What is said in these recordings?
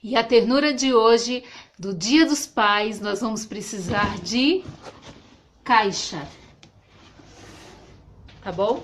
E a ternura de hoje, do Dia dos Pais, nós vamos precisar de caixa, tá bom?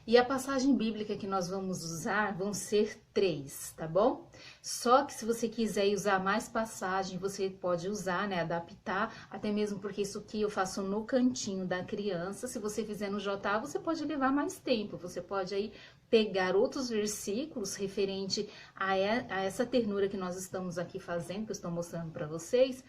E a passagem bíblica que nós vamos usar vão ser 3, tá bom? Só que se você quiser usar mais passagem, você pode usar, né? Adaptar, até mesmo porque isso aqui eu faço no cantinho da criança. Se você fizer no JA, você pode levar mais tempo. Você pode aí pegar outros versículos referente a essa ternura que nós estamos aqui fazendo, que eu estou mostrando para vocês.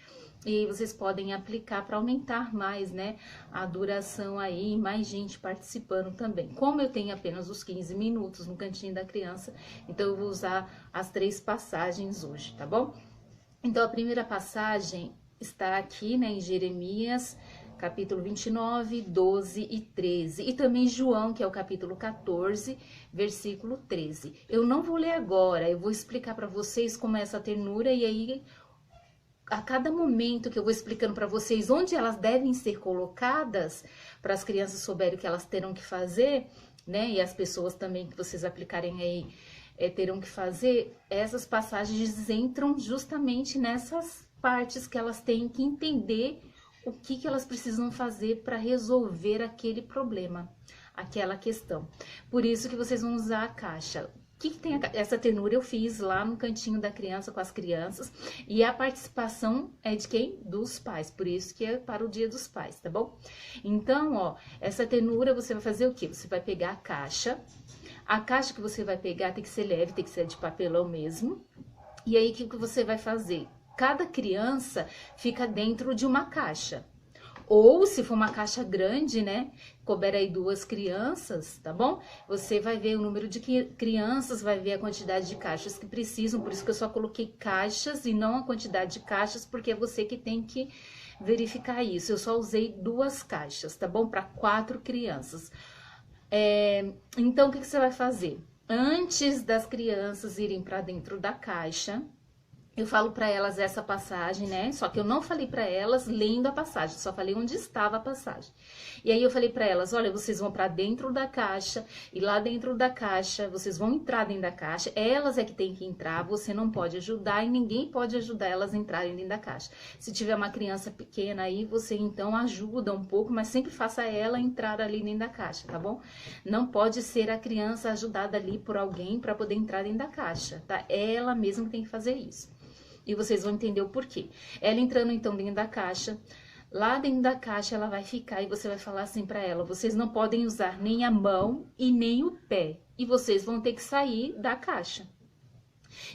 E vocês podem aplicar para aumentar mais, né, a duração aí, mais gente participando também. Como eu tenho apenas os 15 minutos no cantinho da criança, então eu vou usar as 3 passagens hoje, tá bom? Então a primeira passagem está aqui, né, em Jeremias, capítulo 29, 12 e 13. E também João, que é o capítulo 14, versículo 13. Eu não vou ler agora, eu vou explicar para vocês como é essa ternura e aí a cada momento que eu vou explicando para vocês onde elas devem ser colocadas, para as crianças souberem o que elas terão que fazer, né? E as pessoas também que vocês aplicarem aí terão que fazer, essas passagens entram justamente nessas partes que elas têm que entender o que elas precisam fazer para resolver aquele problema, aquela questão. Por isso que vocês vão usar a caixa. O que tem essa ternura? Eu fiz lá no cantinho da criança com as crianças e a participação é de quem? Dos pais, por isso que é para o Dia dos Pais, tá bom? Então, ó, essa ternura você vai fazer o quê? Você vai pegar a caixa que você vai pegar tem que ser leve, tem que ser de papelão mesmo, e aí o que você vai fazer? Cada criança fica dentro de uma caixa. Ou se for uma caixa grande, né? Couber aí 2 crianças, tá bom? Você vai ver o número de crianças, vai ver a quantidade de caixas que precisam. Por isso que eu só coloquei caixas e não a quantidade de caixas, porque é você que tem que verificar isso. Eu só usei 2 caixas, tá bom? Para 4 crianças. Então, o que você vai fazer? Antes das crianças irem para dentro da caixa, eu falo para elas essa passagem, né? Só que eu não falei para elas lendo a passagem, só falei onde estava a passagem. E aí eu falei para elas, olha, vocês vão para dentro da caixa e lá dentro da caixa, vocês vão entrar dentro da caixa. Elas é que tem que entrar, você não pode ajudar e ninguém pode ajudar elas a entrarem dentro da caixa. Se tiver uma criança pequena aí, você então ajuda um pouco, mas sempre faça ela entrar ali dentro da caixa, tá bom? Não pode ser a criança ajudada ali por alguém para poder entrar dentro da caixa, tá? Ela mesma que tem que fazer isso. E vocês vão entender o porquê. Ela entrando então dentro da caixa, lá dentro da caixa ela vai ficar e você vai falar assim para ela, vocês não podem usar nem a mão e nem o pé. E vocês vão ter que sair da caixa.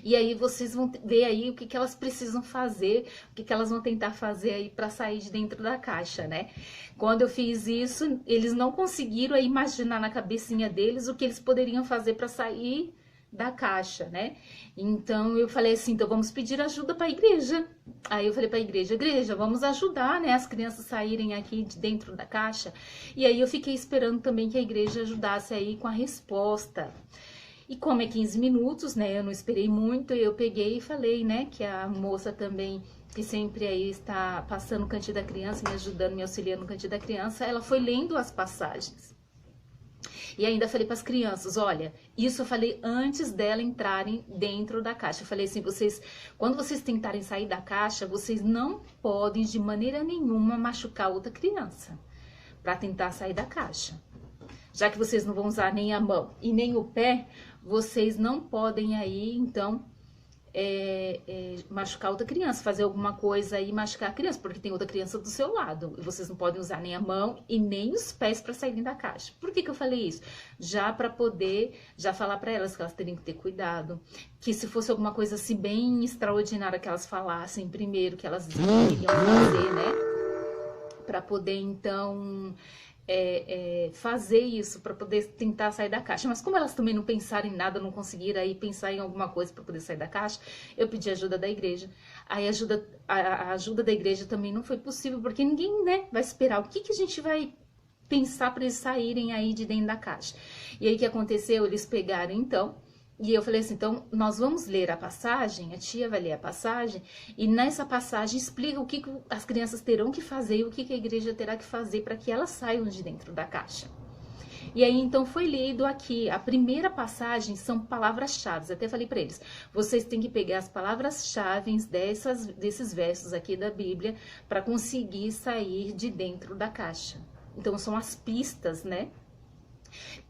E aí vocês vão ver aí o que elas precisam fazer, o que elas vão tentar fazer aí para sair de dentro da caixa, né? Quando eu fiz isso, eles não conseguiram aí imaginar na cabecinha deles o que eles poderiam fazer para sair da caixa, né? Então eu falei assim, então vamos pedir ajuda para a igreja. Aí eu falei para a igreja, vamos ajudar, né, as crianças saírem aqui de dentro da caixa. E aí eu fiquei esperando também que a igreja ajudasse aí com a resposta. E como é 15 minutos, né, eu não esperei muito, eu peguei e falei, né, que a moça também, que sempre aí está passando o cantinho da criança, me ajudando, me auxiliando no cantinho da criança, ela foi lendo as passagens. E ainda falei para as crianças, olha, isso eu falei antes dela entrarem dentro da caixa. Eu falei assim, quando vocês tentarem sair da caixa, vocês não podem de maneira nenhuma machucar outra criança para tentar sair da caixa. Já que vocês não vão usar nem a mão e nem o pé, vocês não podem aí, então, machucar outra criança, fazer alguma coisa e machucar a criança, porque tem outra criança do seu lado. E vocês não podem usar nem a mão e nem os pés para saírem da caixa. Por que eu falei isso? Já para poder falar para elas que elas teriam que ter cuidado, que se fosse alguma coisa assim bem extraordinária que elas falassem primeiro, que elas iriam fazer, né? Para poder então fazer isso, para poder tentar sair da caixa. Mas como elas também não pensaram em nada, não conseguiram aí pensar em alguma coisa para poder sair da caixa, eu pedi ajuda da igreja. Aí a ajuda da igreja também não foi possível, porque ninguém, né, vai esperar o que a gente vai pensar para eles saírem aí de dentro da caixa. E aí o que aconteceu? Eles pegaram então, e eu falei assim, então nós vamos ler a passagem, a tia vai ler a passagem, e nessa passagem explica o que as crianças terão que fazer e o que a igreja terá que fazer para que elas saiam de dentro da caixa. E aí então foi lido aqui, a primeira passagem são palavras-chave, até falei para eles, vocês têm que pegar as palavras-chave desses versos aqui da Bíblia para conseguir sair de dentro da caixa. Então são as pistas, né?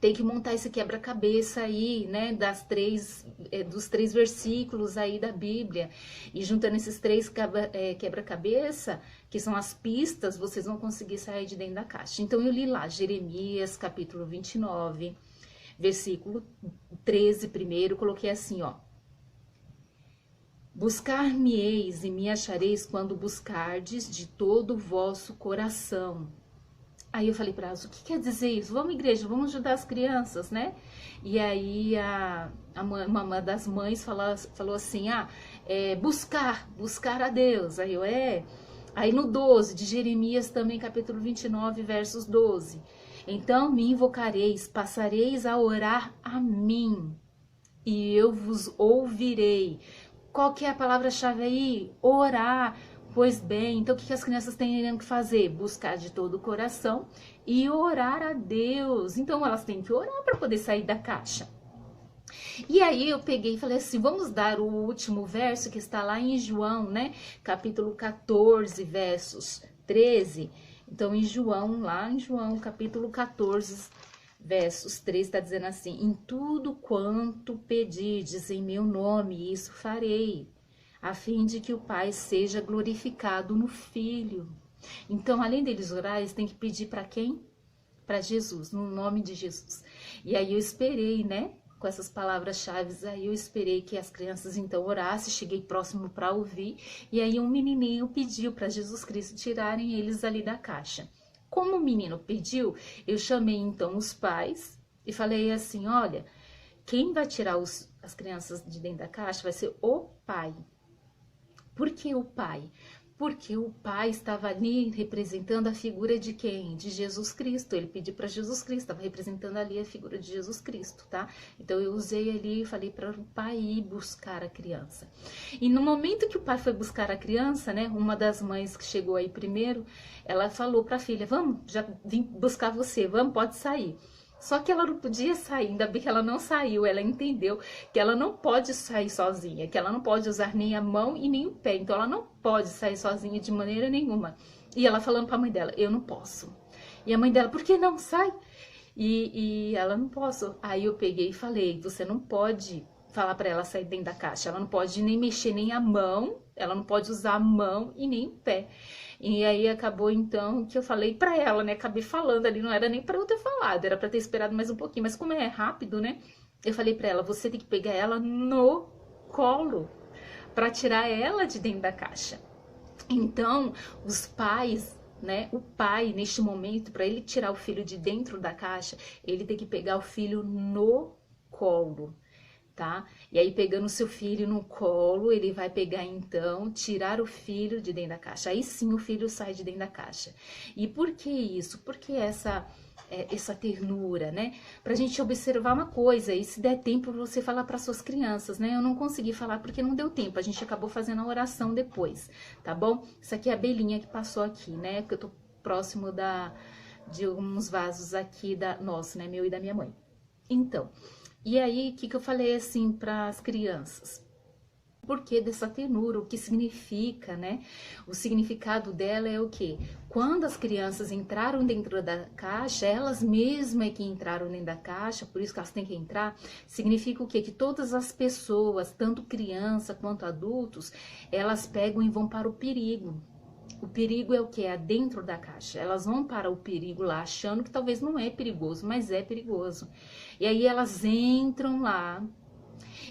Tem que montar esse quebra-cabeça aí, né, dos 3 versículos aí da Bíblia, e juntando esses 3 quebra-cabeça, que são as pistas, vocês vão conseguir sair de dentro da caixa. Então eu li lá, Jeremias, capítulo 29, versículo 13 primeiro, coloquei assim, ó. Buscar-me-eis e me achareis quando buscardes de todo o vosso coração. Aí eu falei para elas, o que quer dizer isso? Vamos, igreja, vamos ajudar as crianças, né? E aí uma das mães falou assim, buscar a Deus. Aí eu, Aí no 12, de Jeremias também, capítulo 29, versos 12. Então me invocareis, passareis a orar a mim, e eu vos ouvirei. Qual que é a palavra-chave aí? Orar. Pois bem, então o que as crianças têm que fazer? Buscar de todo o coração e orar a Deus. Então elas têm que orar para poder sair da caixa. E aí eu peguei e falei assim, vamos dar o último verso que está lá em João, né? Capítulo 14, versos 13. Então lá em João, capítulo 14, versos 13, está dizendo assim, em tudo quanto pedirdes em meu nome, isso farei, a fim de que o Pai seja glorificado no Filho. Então, além deles orar, eles têm que pedir para quem? Para Jesus, no nome de Jesus. E aí eu esperei, né? Com essas palavras-chave, aí eu esperei que as crianças então orassem, cheguei próximo para ouvir, e aí um menininho pediu para Jesus Cristo tirarem eles ali da caixa. Como o menino pediu, eu chamei então os pais e falei assim, olha, quem vai tirar as crianças de dentro da caixa vai ser o pai. Por que o pai? Porque o pai estava ali representando a figura de quem? De Jesus Cristo. Ele pediu para Jesus Cristo, estava representando ali a figura de Jesus Cristo, tá? Então eu usei ali e falei para o pai ir buscar a criança. E no momento que o pai foi buscar a criança, né? Uma das mães que chegou aí primeiro, ela falou para a filha, vamos, já vim buscar você, vamos, pode sair. Só que ela não podia sair, ainda bem que ela não saiu, ela entendeu que ela não pode sair sozinha, que ela não pode usar nem a mão e nem o pé, então ela não pode sair sozinha de maneira nenhuma. E ela falando para a mãe dela, eu não posso. E a mãe dela, por que não? Sai! E ela, não posso. Aí eu peguei e falei, você não pode falar para ela sair dentro da caixa, ela não pode nem mexer nem a mão, ela não pode usar a mão e nem o pé. E aí acabou então que eu falei pra ela, né? Acabei falando ali, não era nem pra eu ter falado, era pra ter esperado mais um pouquinho. Mas como é rápido, né? Eu falei pra ela, você tem que pegar ela no colo pra tirar ela de dentro da caixa. Então, os pais, né? O pai, neste momento, pra ele tirar o filho de dentro da caixa, ele tem que pegar o filho no colo. Tá? E aí pegando o seu filho no colo, ele vai pegar então, tirar o filho de dentro da caixa. Aí sim o filho sai de dentro da caixa. E por que isso? Por que essa ternura, né? Pra gente observar uma coisa, e se der tempo você falar para suas crianças, né? Eu não consegui falar porque não deu tempo, a gente acabou fazendo a oração depois, tá bom? Isso aqui é a abelhinha que passou aqui, né? Porque eu tô próximo de alguns vasos aqui nosso, né? Meu e da minha mãe. Então, e aí, o que eu falei assim para as crianças? porquê dessa ternura, o que significa, né? O significado dela é o quê? Quando as crianças entraram dentro da caixa, elas mesmas é que entraram dentro da caixa, por isso que elas têm que entrar, significa o quê? Que todas as pessoas, tanto criança quanto adultos, elas pegam e vão para o perigo. O perigo é o que? É dentro da caixa. Elas vão para o perigo lá, achando que talvez não é perigoso, mas é perigoso. E aí elas entram lá,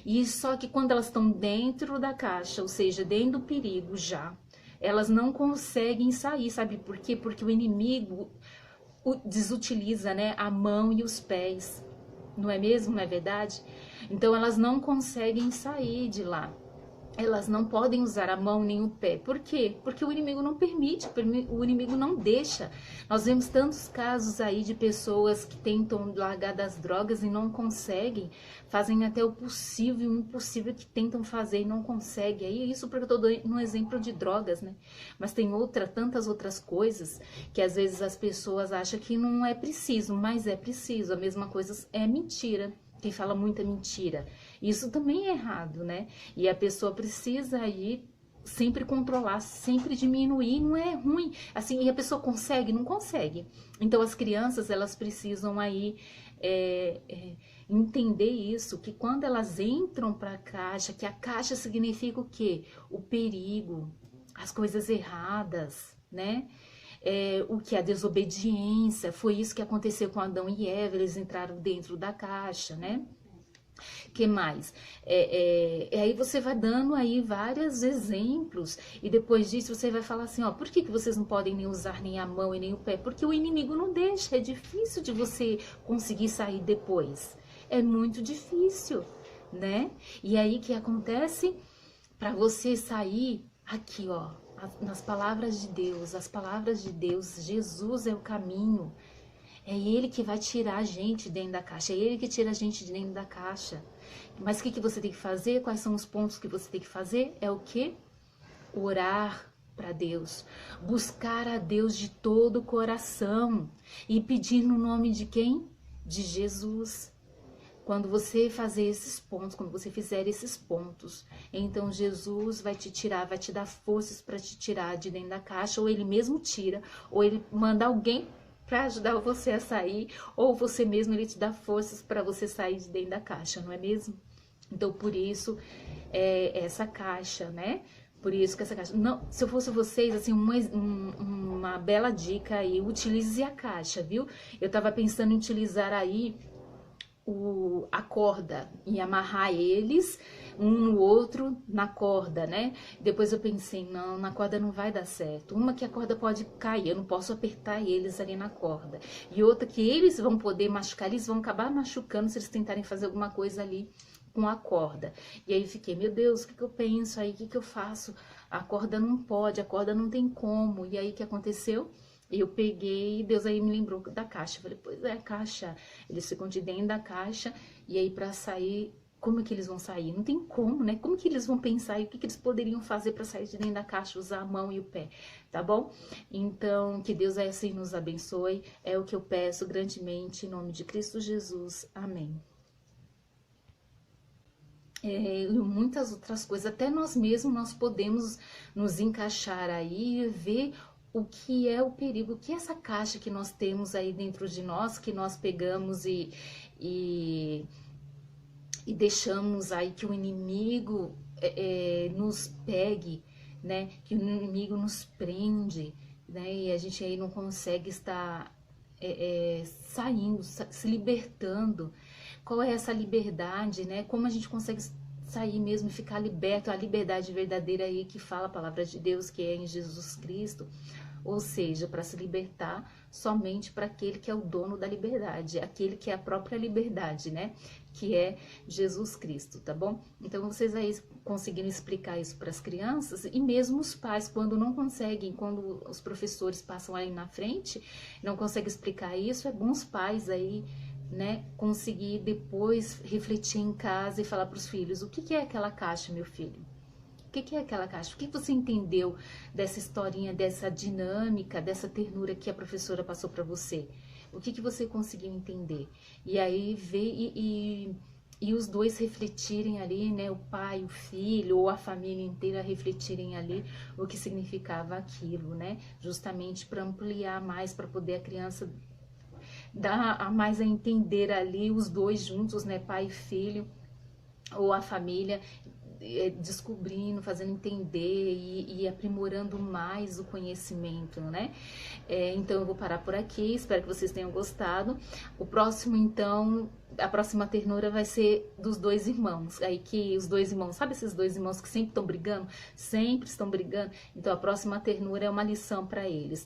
e só que quando elas estão dentro da caixa, ou seja, dentro do perigo já, elas não conseguem sair, sabe por quê? Porque o inimigo desutiliza, né, a mão e os pés, não é mesmo? Não é verdade? Então elas não conseguem sair de lá. Elas não podem usar a mão nem o pé. Por quê? Porque o inimigo não permite, o inimigo não deixa. Nós vemos tantos casos aí de pessoas que tentam largar das drogas e não conseguem, fazem até o possível e o impossível que tentam fazer e não conseguem. Aí isso porque eu estou dando um exemplo de drogas, né? Mas tem tantas outras coisas que às vezes as pessoas acham que não é preciso, mas é preciso. A mesma coisa é mentira. Quem fala muita mentira. Isso também é errado, né? E a pessoa precisa aí sempre controlar, sempre diminuir, não é ruim. Assim, e a pessoa consegue? Não consegue. Então as crianças, elas precisam aí entender isso, que quando elas entram para a caixa, que a caixa significa o quê? O perigo, as coisas erradas, né? O que? A desobediência. Foi isso que aconteceu com Adão e Eva, eles entraram dentro da caixa, né? Que mais? Aí você vai dando aí vários exemplos e depois disso você vai falar assim, ó, por que vocês não podem nem usar nem a mão e nem o pé? Porque o inimigo não deixa, é difícil de você conseguir sair depois. É muito difícil, né? E aí que acontece? Para você sair aqui, ó, nas palavras de Deus, as palavras de Deus, Jesus é o caminho. É Ele que vai tirar a gente dentro da caixa. É Ele que tira a gente de dentro da caixa. Mas o que você tem que fazer? Quais são os pontos que você tem que fazer? É o quê? Orar para Deus. Buscar a Deus de todo o coração. E pedir no nome de quem? De Jesus. Quando você fazer esses pontos, quando você fizer esses pontos, então Jesus vai te tirar, vai te dar forças para te tirar de dentro da caixa. Ou Ele mesmo tira, ou Ele manda alguém para ajudar você a sair, ou você mesmo ele te dá forças para você sair de dentro da caixa, não é mesmo? Então, por isso, essa caixa, né? Por isso que essa caixa... Não, se eu fosse vocês, assim, uma bela dica aí, utilize a caixa, viu? Eu tava pensando em utilizar aí a corda e amarrar eles um no outro na corda, né? Depois eu pensei, não, na corda não vai dar certo. Uma que a corda pode cair, eu não posso apertar eles ali na corda. E outra que eles vão poder machucar, eles vão acabar machucando se eles tentarem fazer alguma coisa ali com a corda. E aí fiquei, meu Deus, o que eu penso aí? O que eu faço? A corda não pode, a corda não tem como. E aí o que aconteceu? Eu peguei, Deus aí me lembrou da caixa. Eu falei, pois é, caixa. Eles ficam de dentro da caixa e aí para sair, como é que eles vão sair? Não tem como, né? Como que eles vão pensar e o que eles poderiam fazer para sair de dentro da caixa, usar a mão e o pé, tá bom? Então, que Deus assim nos abençoe. É o que eu peço grandemente em nome de Cristo Jesus. Amém. E muitas outras coisas, até nós mesmos nós podemos nos encaixar aí e ver o que é o perigo, o que é essa caixa que nós temos aí dentro de nós, que nós pegamos e deixamos aí que o inimigo nos pegue, né? Que o inimigo nos prende, né? E a gente aí não consegue estar saindo, se libertando. Qual é essa liberdade, né? Como a gente consegue sair mesmo e ficar liberto, a liberdade verdadeira aí que fala a palavra de Deus, que é em Jesus Cristo. Ou seja, para se libertar somente para aquele que é o dono da liberdade, aquele que é a própria liberdade, né? Que é Jesus Cristo, tá bom? Então vocês aí conseguiram explicar isso para as crianças e mesmo os pais, quando não conseguem, quando os professores passam aí na frente, não conseguem explicar isso, é bom os pais aí, né, conseguir depois refletir em casa e falar para os filhos, o que é aquela caixa, meu filho? O que é aquela caixa? O que você entendeu dessa historinha, dessa dinâmica, dessa ternura que a professora passou para você? O que você conseguiu entender? E aí ver e os dois refletirem ali, né, o pai, o filho, ou a família inteira refletirem ali o que significava aquilo, né, justamente para ampliar mais, para poder a criança dar a mais a entender ali os dois juntos, né, pai e filho, ou a família, descobrindo, fazendo entender e aprimorando mais o conhecimento, né? Então eu vou parar por aqui, espero que vocês tenham gostado. O próximo, então, a próxima ternura vai ser dos dois irmãos. Aí que os dois irmãos, sabe esses dois irmãos que sempre estão brigando? Sempre estão brigando. Então a próxima ternura é uma lição para eles.